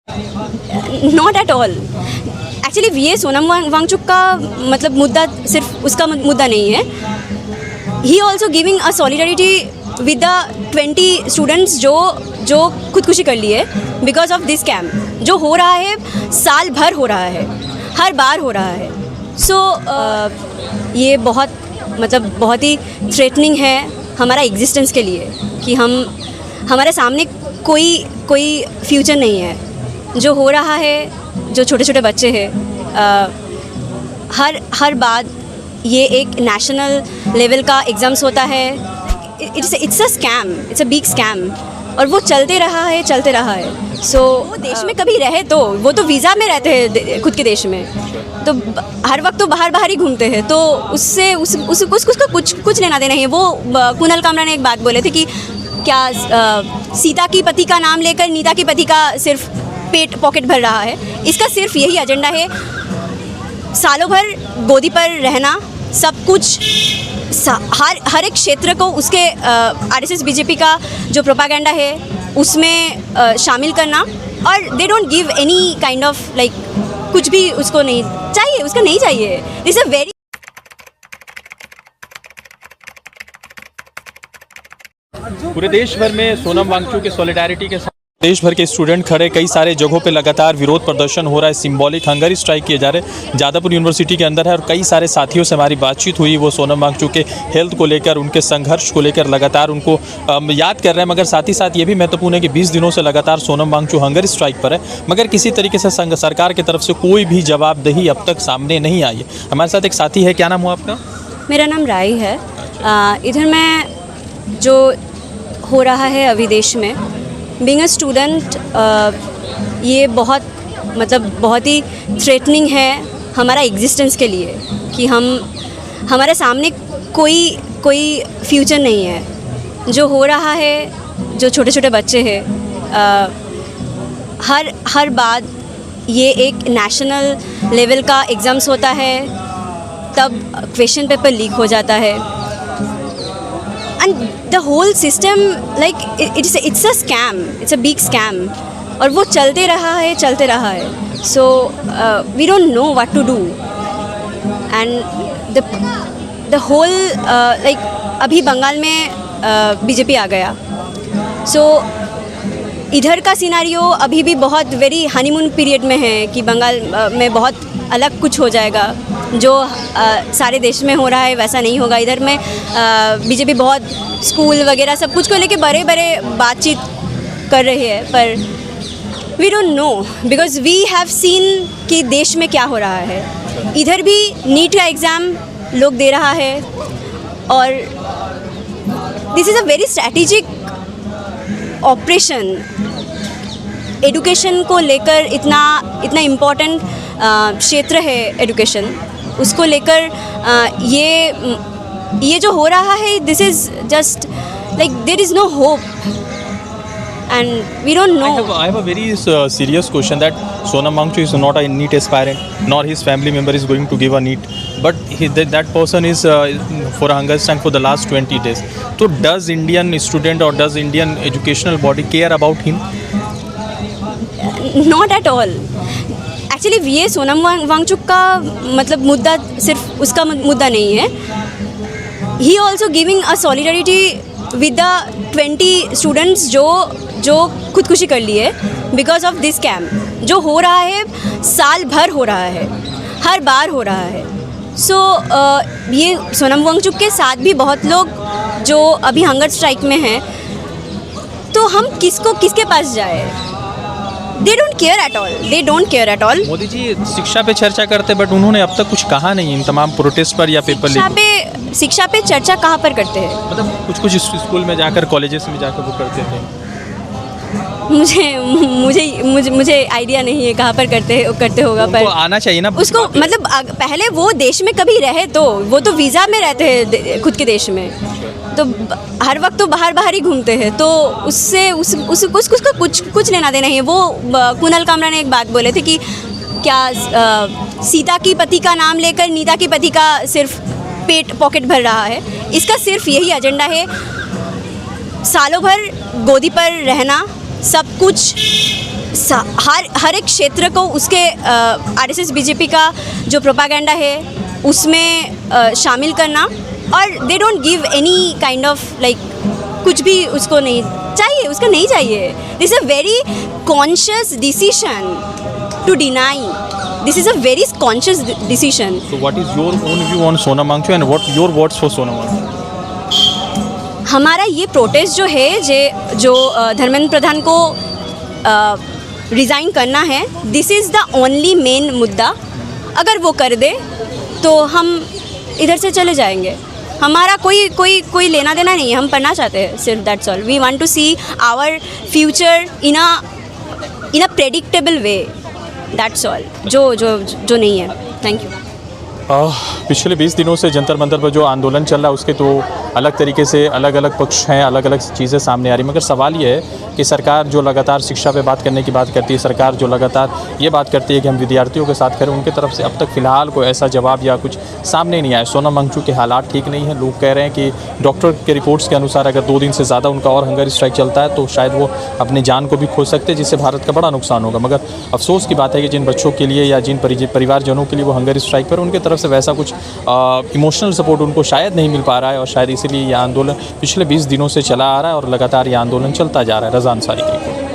Not at all. Actually we Sonam Wangchuk का मतलब मुद्दा सिर्फ उसका मुद्दा नहीं है। He also giving a solidarity with the 20 students जो खुदकुशी कर लिए बिकॉज ऑफ दिस कैम्प। जो हो रहा है साल भर हो रहा है, हर बार हो रहा है। सो ये बहुत ही थ्रेटनिंग है हमारा एग्जिस्टेंस के लिए कि हमारे सामने कोई फ्यूचर नहीं है। जो हो रहा है, जो छोटे छोटे बच्चे हैं, हर बार ये एक नेशनल लेवल का एग्ज़ाम्स होता है। It's a scam, it's a big scam, और वो चलते रहा है। सो वो देश में कभी रहे तो वो तो वीज़ा में रहते हैं खुद के देश में, तो हर वक्त तो बाहर ही घूमते हैं, तो उससे उसको कुछ लेना देना है। वो कुणाल कामरा ने एक बात बोले थे कि क्या सीता की पति का नाम लेकर नीता की पति का सिर्फ पॉकेट भर रहा है। इसका सिर्फ यही एजेंडा है, सालों भर गोदी पर रहना, सब कुछ हर एक क्षेत्र को उसके आरएसएस बीजेपी का जो प्रोपागेंडा है उसमें शामिल करना, और they don't give any kind of like कुछ भी उसको नहीं चाहिए, उसका नहीं चाहिए। दिस अ वेरी पूरे देश भर में सोनम वांगचुक के सॉलिडारिटी के साथ देश भर के स्टूडेंट खड़े, कई सारे जगहों पे लगातार विरोध प्रदर्शन हो रहा है, सिंबॉलिक हंगर स्ट्राइक किए जा रहे हैं। जादवपुर यूनिवर्सिटी के अंदर है और कई सारे साथियों से हमारी बातचीत हुई। वो सोनम वांगचुक के हेल्थ को लेकर, उनके संघर्ष को लेकर लगातार उनको याद कर रहे हैं। मगर साथ ही साथ ये भी महत्वपूर्ण है कि 20 दिनों से लगातार सोनम वांगचुक हंगर स्ट्राइक पर है, मगर किसी तरीके से सरकार की तरफ से कोई भी जवाबदेही अब तक सामने नहीं आई है। हमारे साथ एक साथी है, क्या नाम हुआ आपका? मेरा नाम राई है। इधर मैं जो हो रहा है अभी देश में, बीइंग अ स्टूडेंट, ये बहुत ही थ्रेटनिंग है हमारा एग्जिस्टेंस के लिए कि हमारे सामने कोई फ्यूचर नहीं है। जो हो रहा है, जो छोटे छोटे बच्चे हैं, हर बार ये एक नेशनल लेवल का एग्ज़ाम्स होता है, तब क्वेश्चन पेपर लीक हो जाता है, and the whole system like it's a scam, it's a big scam, और वो चलते रहा है। So we don't know what to do, and the whole like अभी बंगाल में बीजेपी आ गया, so इधर का सिनारियो अभी भी बहुत वेरी हनीमून पीरियड में है कि बंगाल में बहुत अलग कुछ हो जाएगा। जो सारे देश में हो रहा है वैसा नहीं होगा। इधर में बीजेपी बहुत स्कूल वगैरह सब कुछ को लेके बड़े बातचीत कर रही है, पर we don't know because we have seen कि देश में क्या हो रहा है। इधर भी नीट का एग्ज़ाम लोग दे रहा है, और this is a very strategic operation. Education को लेकर इतना इम्पोर्टेंट क्षेत्र है एडुकेशन, उसको लेकर ये जो हो रहा है, this is just like there is no hope and we don't know. I have a very serious question that Sonam Wangchuk is not a NEET aspirant, nor his family member is going to give a NEET, but that person is for a hunger strike for the last 20 days. So does Indian student or does Indian educational body care about him? Not at all. Actually we Sonam Wangchuk का मतलब मुद्दा सिर्फ उसका मुद्दा नहीं है। He also giving a solidarity with the 20 students जो खुदकुशी कर लिए बिकॉज ऑफ दिस कैम्प। जो हो रहा है साल भर हो रहा है, हर बार हो रहा है। सो ये सोनम वांगचुक के साथ भी बहुत लोग जो अभी हंगर स्ट्राइक में हैं, तो हम किसके पास जाए? They don't care at all. They don't care at all. Modi ji शिक्षा पे चर्चा करते, बट उन्होंने अब तक कुछ कहा नहीं इन तमाम प्रोटेस्ट पर या पेपर लीक। शिक्षा पे चर्चा कहाँ पर करते हैं? मतलब कुछ स्कूल में जाकर, कॉलेजेस में जाकर वो करते थे। मुझे आइडिया नहीं है कहाँ पर करते होगा, पर आना चाहिए ना उसको। मतलब पहले वो देश में कभी रहे तो वो तो वीज़ा में रहते हैं खुद के देश में, तो हर वक्त तो बाहर ही घूमते हैं, तो उससे उसको कुछ लेना देना है। वो कुणाल कामरा ने एक बात बोले थे कि क्या सीता की पति का नाम लेकर नीता की पति का सिर्फ पॉकेट भर रहा है। इसका सिर्फ यही एजेंडा है, सालों भर गोदी पर रहना, सब कुछ हर एक क्षेत्र को उसके आरएसएस बीजेपी का जो प्रोपागेंडा है उसमें शामिल करना, और they don't give any kind of like कुछ भी उसको नहीं चाहिए, उसका नहीं चाहिए. This is a very conscious decision to deny. This is a very conscious decision. So what is your own view on Sonam Wangchu and what your words for Sonam Wangchu? हमारा ये प्रोटेस्ट जो है जो धर्मेंद्र प्रधान को resign करना है, this is the only main मुद्दा. अगर वो कर दे तो हम इधर से चले जाएंगे. हमारा कोई लेना देना नहीं है, हम पढ़ना चाहते हैं सिर्फ, that's all. We want to see our future in a predictable way, that's all. जो नहीं है. Thank you. पिछले 20 दिनों से जंतर मंतर पर जो आंदोलन चल रहा है उसके तो अलग तरीके से अलग अलग पक्ष हैं, अलग अलग चीज़ें सामने आ रही, मगर सवाल ये है कि सरकार जो लगातार शिक्षा पे बात करने की बात करती है, सरकार जो लगातार ये बात करती है कि हम विद्यार्थियों के साथ करें, उनकी तरफ से अब तक फ़िलहाल कोई ऐसा जवाब या कुछ सामने नहीं आया. सोनम वांगचू के हालात ठीक नहीं है. लोग कह रहे हैं कि डॉक्टर के रिपोर्ट्स के अनुसार अगर 2 दिन से ज़्यादा उनका और हंगर स्ट्राइक चलता है तो शायद वो अपनी जान को भी खो सकते हैं, जिससे भारत का बड़ा नुकसान होगा. मगर अफसोस की बात है कि जिन बच्चों के लिए या जिन परिवारजनों के लिए वो हंगर स्ट्राइक पर, उनकी तरफ से वैसा कुछ इमोशनल सपोर्ट उनको शायद नहीं मिल पा रहा है, और शायद इसीलिए ये आंदोलन पिछले 20 दिनों से चला आ रहा है और लगातार ये आंदोलन चलता जा रहा है. रज़ा अंसारी की रिपोर्ट.